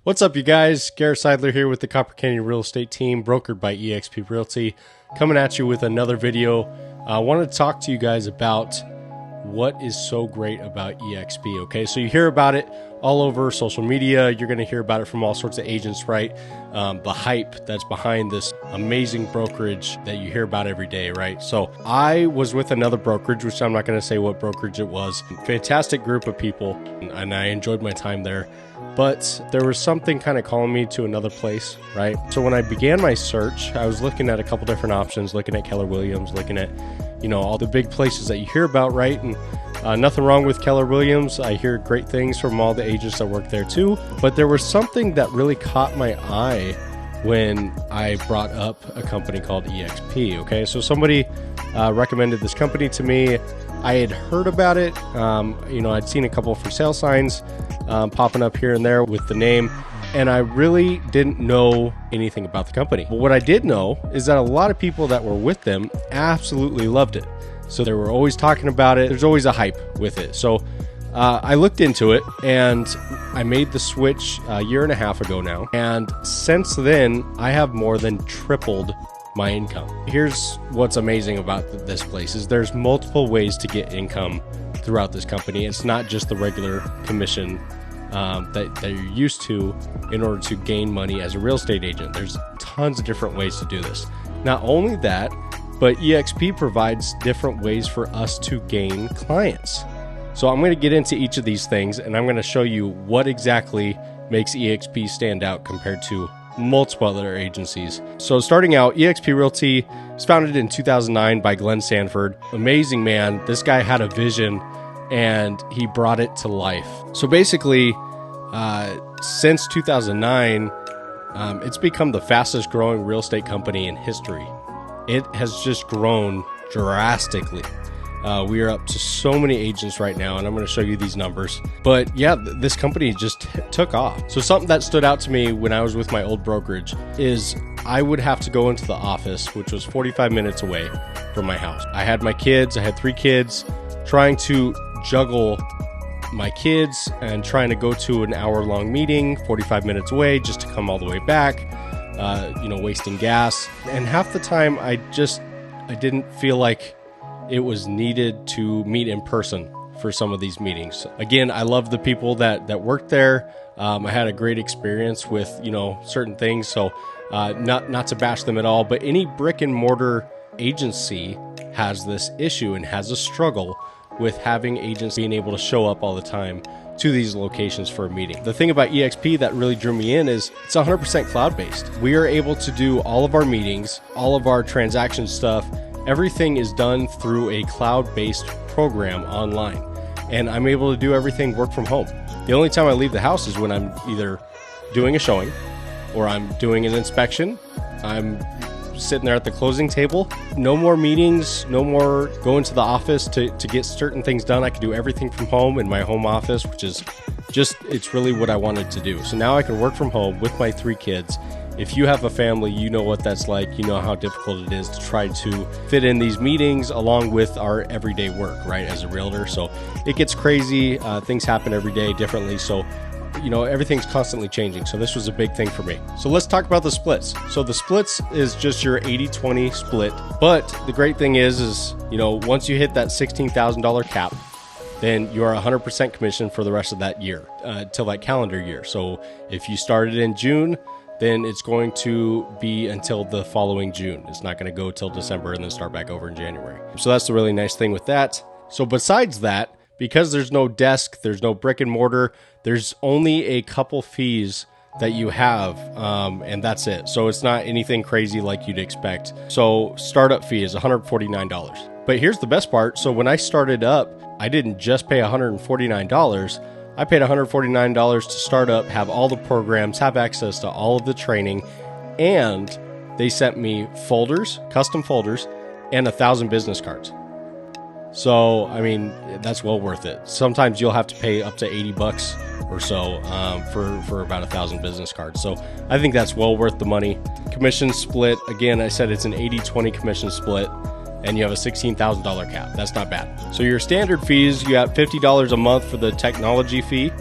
What's up, you guys? Garrett.Sidler here with the Copper Canyon Real Estate Team, brokered by EXP Realty, coming at you with another video. I wanted to talk to you guys about what is so great about EXP, okay? So you hear about it all over social media. You're going to hear about it from all sorts of agents, right? The hype that's behind this amazing brokerage that you hear about every day, right? So I was with another brokerage, which I'm not going to say what brokerage it was. Fantastic group of people, and I enjoyed my time there. But there was something kind of calling me to another place, right? So when I began my search, I was looking at a couple different options, looking at Keller Williams, looking at, all the big places that you hear about, right? And nothing wrong with Keller Williams. I hear great things from all the agents that work there too. But there was something that really caught my eye when I brought up a company called EXP, okay? So somebody recommended this company to me. I had heard about it. I'd seen a couple for sale signs popping up here and there with the name, and I really didn't know anything about the company. But what I did know is that a lot of people that were with them absolutely loved it. So they were always talking about it. There's always a hype with it. So I looked into it, and I made the switch a year and a half ago now. And since then, I have more than tripled my income. Here's what's amazing about this place is there's multiple ways to get income throughout this company. It's not just the regular commission that you're used to in order to gain money as a real estate agent. There's tons of different ways to do this. Not only that, but EXP provides different ways for us to gain clients. So I'm going to get into each of these things, and I'm going to show you what exactly makes EXP stand out compared to multiple other agencies. So starting out, EXP Realty was founded in 2009 by Glenn Sanford. Amazing man. This guy had a vision and he brought it to life. So basically, since 2009, it's become the fastest growing real estate company in history. It has just grown drastically. We are up to so many agents right now, and I'm going to show you these numbers. But yeah, this company just took off. So something that stood out to me when I was with my old brokerage is I would have to go into the office, which was 45 minutes away from my house. I had my kids, I had 3 kids, trying to juggle my kids and trying to go to an hour-long meeting 45 minutes away just to come all the way back, wasting gas. And half the time I didn't feel like it was needed to meet in person for some of these meetings. Again, I love the people that worked there. I had a great experience with, certain things. So not to bash them at all, but any brick and mortar agency has this issue and has a struggle with having agents being able to show up all the time to these locations for a meeting. The thing about EXP that really drew me in is it's 100% cloud-based. We are able to do all of our meetings, all of our transaction stuff. Everything is done through a cloud-based program online, and I'm able to do everything work from home. The only time I leave the house is when I'm either doing a showing or I'm doing an inspection. I'm sitting there at the closing table. No more meetings, no more going to the office to get certain things done. I can do everything from home in my home office, which is it's really what I wanted to do. So now I can work from home with my 3 kids. If you have a family, you know what that's like. You know how difficult it is to try to fit in these meetings along with our everyday work, right, as a realtor. So it gets crazy. Things happen every day differently. So, everything's constantly changing. So this was a big thing for me. So let's talk about the splits. So the splits is just your 80-20 split. But the great thing is once you hit that $16,000 cap, then you're 100% commission for the rest of that year, till that calendar year. So if you started in June, then it's going to be until the following June. It's not going to go till December and then start back over in January. So that's the really nice thing with that. So besides that, because there's no desk, there's no brick and mortar, there's only a couple fees that you have, and that's it. So it's not anything crazy like you'd expect. So startup fee is $149. But here's the best part. So when I started up, I didn't just pay $149. I paid $149 to start up, have all the programs, have access to all of the training, and they sent me folders, custom folders, and 1,000 business cards. So, that's well worth it. Sometimes you'll have to pay up to $80 or so for about 1,000 business cards. So I think that's well worth the money. Commission split, again, I said it's an 80-20 commission split, and you have a $16,000 cap. That's not bad. So your standard fees, you got $50 a month for the technology fee.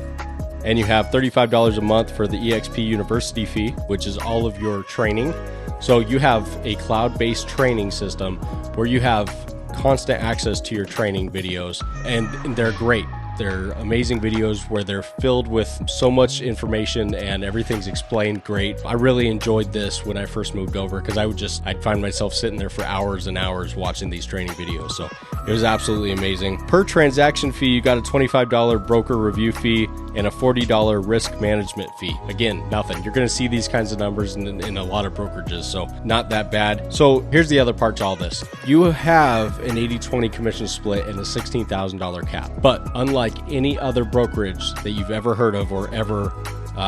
And you have $35 a month for the EXP University fee, which is all of your training. So you have a cloud-based training system where you have constant access to your training videos, and they're great. They're amazing videos where they're filled with so much information and everything's explained great. I really enjoyed this when I first moved over because I'd find myself sitting there for hours and hours watching these training videos. So it was absolutely amazing. Per transaction fee, you got a $25 broker review fee and a $40 risk management fee. Again, nothing. You're going to see these kinds of numbers in a lot of brokerages, so not that bad. So here's the other part to all this. You have an 80-20 commission split and a $16,000 cap. But unlike any other brokerage that you've ever heard of or ever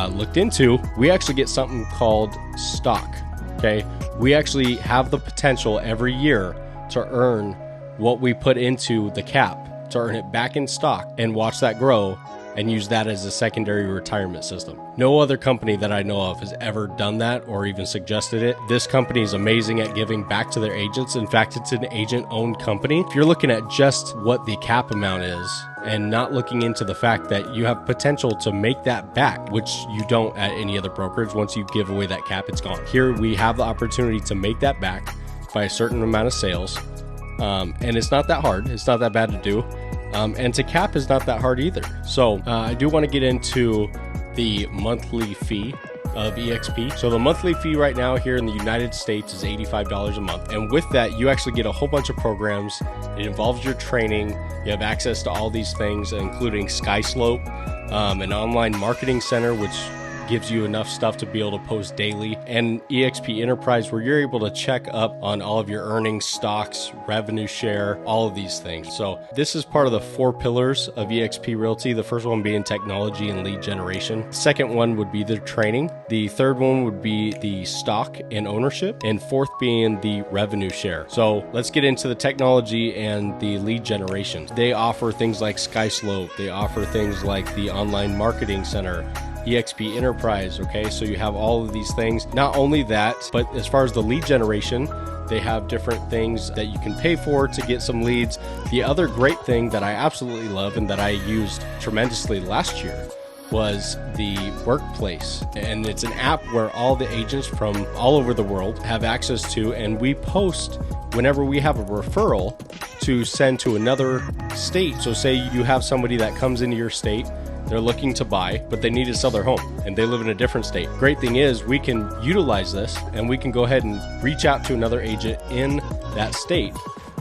looked into, we actually get something called stock. Okay, we actually have the potential every year to earn what we put into the cap, to earn it back in stock and watch that grow and use that as a secondary retirement system. No other company that I know of has ever done that or even suggested it. This company is amazing at giving back to their agents. In fact, it's an agent-owned company. If you're looking at just what the cap amount is and not looking into the fact that you have potential to make that back, which you don't at any other brokerage. Once you give away that cap, it's gone. Here we have the opportunity to make that back by a certain amount of sales. And it's not that hard. It's not that bad to do. And to cap is not that hard either. So I do want to get into the monthly fee of EXP. So the monthly fee right now here in the United States is $85 a month. And with that, you actually get a whole bunch of programs. It involves your training. You have access to all these things, including SkySlope, an online marketing center, which gives you enough stuff to be able to post daily, and EXP Enterprise, where you're able to check up on all of your earnings, stocks, revenue share, all of these things. So this is part of the 4 pillars of EXP Realty. The first one being technology and lead generation. Second one would be the training. The third one would be the stock and ownership, and fourth being the revenue share. So let's get into the technology and the lead generation. They offer things like SkySlope. They offer things like the online marketing center, EXP Enterprise. Okay, so you have all of these things. Not only that, but as far as the lead generation, they have different things that you can pay for to get some leads. The other great thing that I absolutely love and that I used tremendously last year was the workplace. And it's an app where all the agents from all over the world have access to, and we post whenever we have a referral to send to another state. So say you have somebody that comes into your state, they're looking to buy, but they need to sell their home and they live in a different state. Great thing is we can utilize this and we can go ahead and reach out to another agent in that state.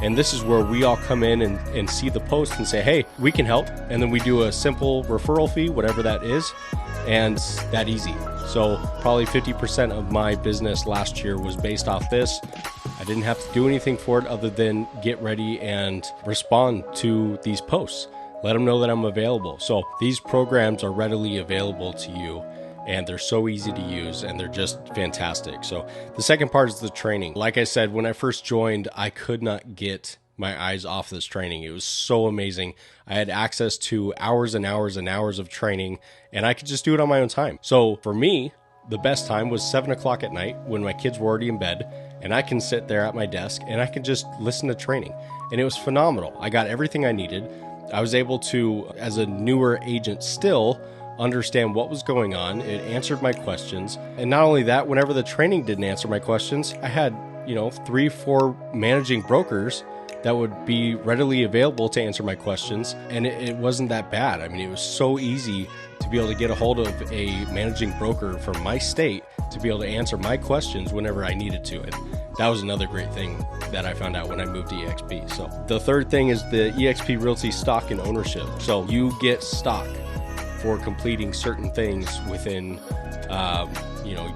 And this is where we all come in and see the post and say, hey, we can help. And then we do a simple referral fee, whatever that is. And it's that easy. So probably 50% of my business last year was based off this. I didn't have to do anything for it other than get ready and respond to these posts. Let them know that I'm available. So these programs are readily available to you, and they're so easy to use, and they're just fantastic. So the second part is the training. Like I said, when I first joined, I could not get my eyes off this training. It was so amazing. I had access to hours and hours and hours of training, and I could just do it on my own time. So for me, the best time was 7 o'clock at night when my kids were already in bed, and I can sit there at my desk and I can just listen to training. And it was phenomenal. I got everything I needed. I was able to, as a newer agent still, understand what was going on. It answered my questions. And not only that, whenever the training didn't answer my questions, I had, 3-4 managing brokers that would be readily available to answer my questions. And it wasn't that bad. I mean, it was so easy to be able to get a hold of a managing broker from my state to be able to answer my questions whenever I needed to. And that was another great thing that I found out when I moved to EXP. So the third thing is the EXP Realty stock and ownership. So you get stock for completing certain things within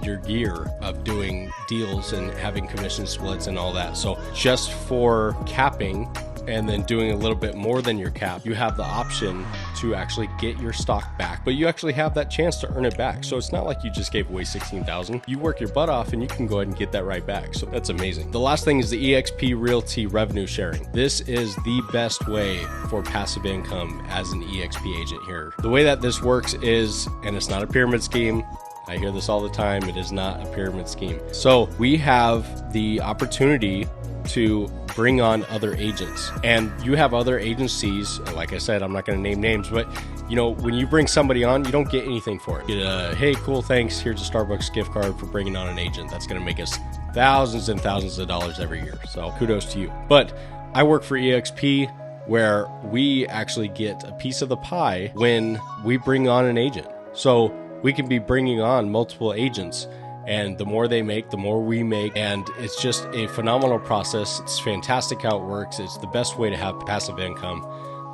your year of doing deals and having commission splits and all that. So just for capping and then doing a little bit more than your cap, you have the option to actually get your stock back, but you actually have that chance to earn it back. So it's not like you just gave away $16,000. You work your butt off and you can go ahead and get that right back. So that's amazing. The last thing is the EXP Realty revenue sharing. This is the best way for passive income as an EXP agent here. The way that this works is, and it's not a pyramid scheme, I hear this all the time, it is not a pyramid scheme. So we have the opportunity to bring on other agents, and you have other agencies. Like I said, I'm not going to name names, but you know, when you bring somebody on, you don't get anything for it. You get a, hey, cool, thanks, here's a Starbucks gift card for bringing on an agent. That's going to make us thousands and thousands of dollars every year. So kudos to you. But I work for EXP, where we actually get a piece of the pie when we bring on an agent. So we can be bringing on multiple agents, and the more they make, the more we make. And it's just a phenomenal process. It's fantastic how it works. It's the best way to have passive income.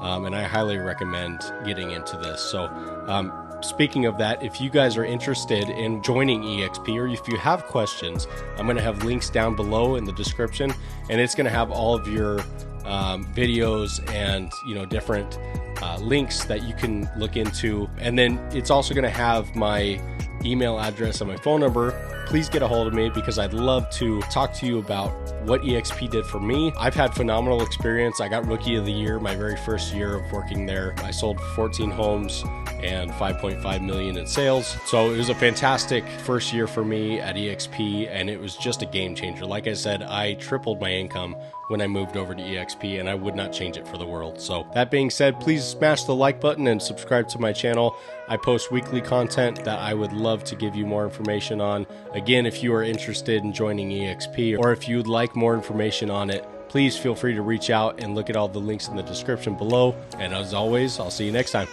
And I highly recommend getting into this. So speaking of that, if you guys are interested in joining EXP, or if you have questions, I'm going to have links down below in the description, and it's going to have all of your videos and, you know, different links that you can look into. And then it's also going to have my email address and my phone number. Please get a hold of me, because I'd love to talk to you about what EXP did for me. I've had phenomenal experience. I got Rookie of the Year my very first year of working there. I sold 14 homes and 5.5 million in sales. So it was a fantastic first year for me at EXP, and it was just a game changer. Like I said, I tripled my income when I moved over to EXP, and I would not change it for the world. So that being said, please smash the like button and subscribe to my channel. I post weekly content that I would love to give you more information on. Again, if you are interested in joining EXP, or if you'd like more information on it, please feel free to reach out and look at all the links in the description below. And as always, I'll see you next time.